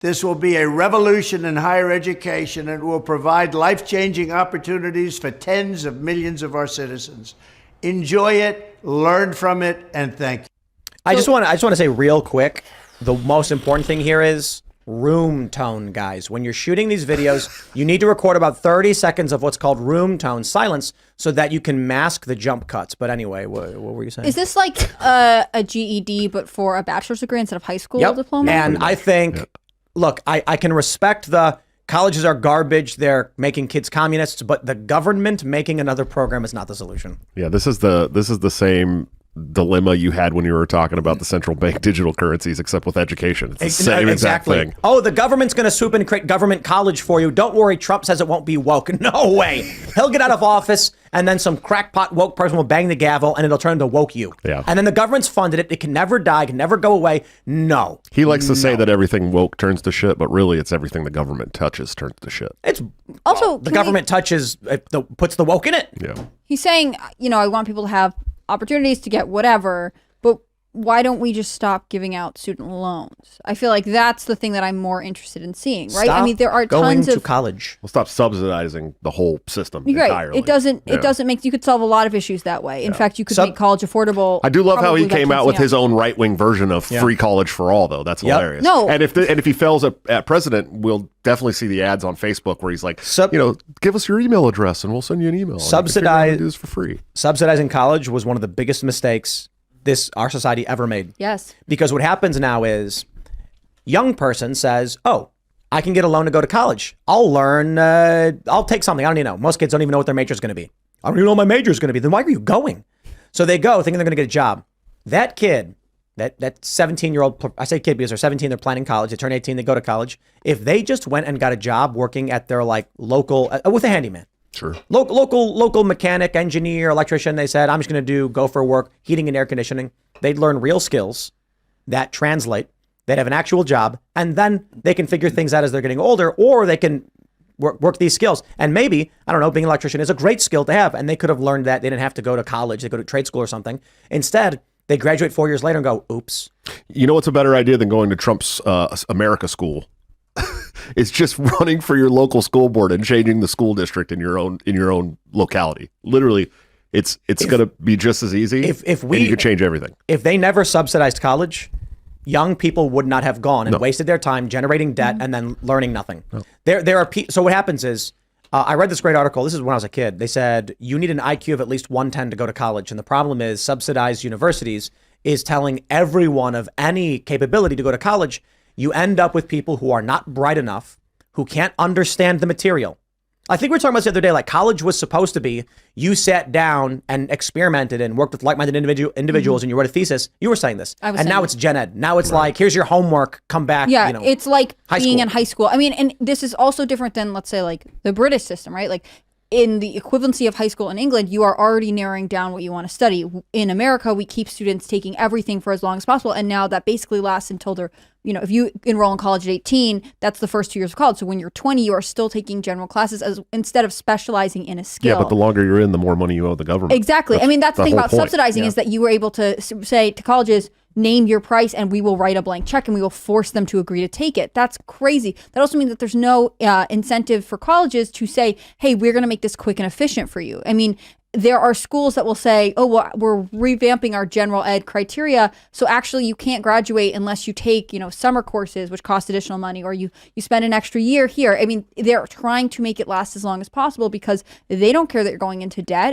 This will be a revolution in higher education and will provide life-changing opportunities for tens of millions of our citizens. Enjoy it, learn from it, and thank you. I just want to say real quick, the most important thing here is room tone, guys. When you're shooting these videos, you need to record about 30 seconds of what's called room tone, silence, so that you can mask the jump cuts. But anyway, what were you saying? Is this like a GED, but for a bachelor's degree instead of high school diploma? And I think, look, I can respect the colleges are garbage, they're making kids communists, but the government making another program is not the solution. Yeah, this is the same dilemma you had when you were talking about the central bank digital currencies, except with education. It's the same exact thing. Oh, the government's going to swoop in and create government college for you. Don't worry, Trump says it won't be woke. No way. He'll get out of office, and then some crackpot woke person will bang the gavel, and it'll turn into woke you. Yeah. And then the government's funded it. It can never die, can never go away. No. He likes to say that everything woke turns to shit, but really it's everything the government touches turns to shit. It's also the government touches, puts the woke in it. Yeah. He's saying, I want people to have opportunities to get whatever, but why don't we just stop giving out student loans? I feel like that's the thing that I'm more interested in seeing, right? Stop I mean, there are going tons to of college. We'll stop subsidizing the whole system You're right. entirely. It doesn't make, you could solve a lot of issues that way. In fact, you could make college affordable. I do love how he probably came by out with kids, his own right-wing version of free college for all, though. That's hilarious. No. And if he fails at president, we'll definitely see the ads on Facebook where he's like, give us your email address and we'll send you an email. Subsidize this for free. Subsidizing college was one of the biggest mistakes our society ever made. Yes. Because what happens now is young person says, oh, I can get a loan to go to college. I'll learn, I'll take something. I don't even know. Most kids don't even know what their major is going to be. I don't even know what my major is going to be. Then why are you going? So they go thinking they're going to get a job. That kid, that 17-year-old, I say kid because they're 17, they're planning college. They turn 18, they go to college. If they just went and got a job working at their local, with a handyman. Sure. Local mechanic, engineer, electrician, they said, I'm just going to go for work, heating and air conditioning. They'd learn real skills that translate. They'd have an actual job, and then they can figure things out as they're getting older, or they can work these skills. And maybe, I don't know, being an electrician is a great skill to have, and they could have learned that. They didn't have to go to college. They go to trade school or something. Instead, they graduate 4 years later and go, oops. You know what's a better idea than going to Trump's America School? It's just running for your local school board and changing the school district in your own locality. Literally, it's going to be just as easy. If and you can change everything. If they never subsidized college, young people would not have gone and wasted their time generating debt and then learning nothing. No. There are so what happens is I read this great article. This is when I was a kid. They said you need an IQ of at least 110 to go to college, and the problem is subsidized universities is telling everyone of any capability to go to college. You end up with people who are not bright enough, who can't understand the material. I think we were talking about this the other day, like college was supposed to be, you sat down and experimented and worked with like-minded individuals and you wrote a thesis. You were saying this. And now it's gen ed. Now it's like, here's your homework, come back. Yeah, it's like being school. in high school. I mean, and this is also different than, let's say, like the British system, right? Like in the equivalency of high school in England, you are already narrowing down what you want to study. In America, we keep students taking everything for as long as possible. And now that basically lasts until they're, if you enroll in college at 18, that's the first 2 years of college. So when you're 20, you are still taking general classes instead of specializing in a skill. Yeah, but the longer you're in, the more money you owe the government. Exactly. That's the thing about subsidizing is that you were able to say to colleges, name your price and we will write a blank check and we will force them to agree to take it. That's crazy. That also means that there's no incentive for colleges to say, hey, we're going to make this quick and efficient for you. I mean, there are schools that will say, oh, well, we're revamping our general ed criteria. So actually you can't graduate unless you take, summer courses, which cost additional money, or you spend an extra year here. I mean, they're trying to make it last as long as possible because they don't care that you're going into debt.